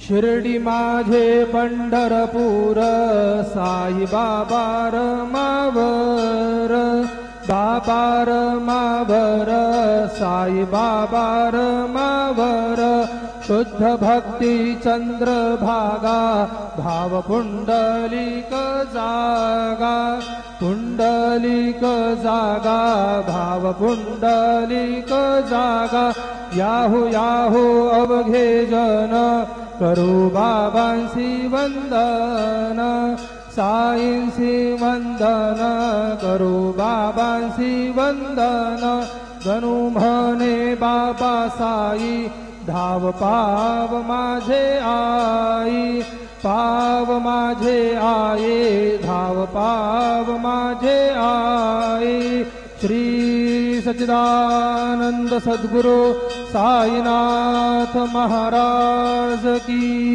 शिर्डी माझे पंढरपूर साई बाबा रमावर बाबा रमावर साई बाबा रमावर शुद्ध भक्ती चंद्रभागा भाव पुंडलिक जागा पुंडलिक जागा भाव पुंडलिक जागा याहू याहू अवघे जन करू बाबांसी वंदन साईंसी वंदन करू बाबांसी वंदन गणू म्हणे बाबा साई धाव पाव माझे आई पाव माझे आये धाव पाव माझे आई श्री सच्चिदानंद सद्गुरु साईनाथ महाराज की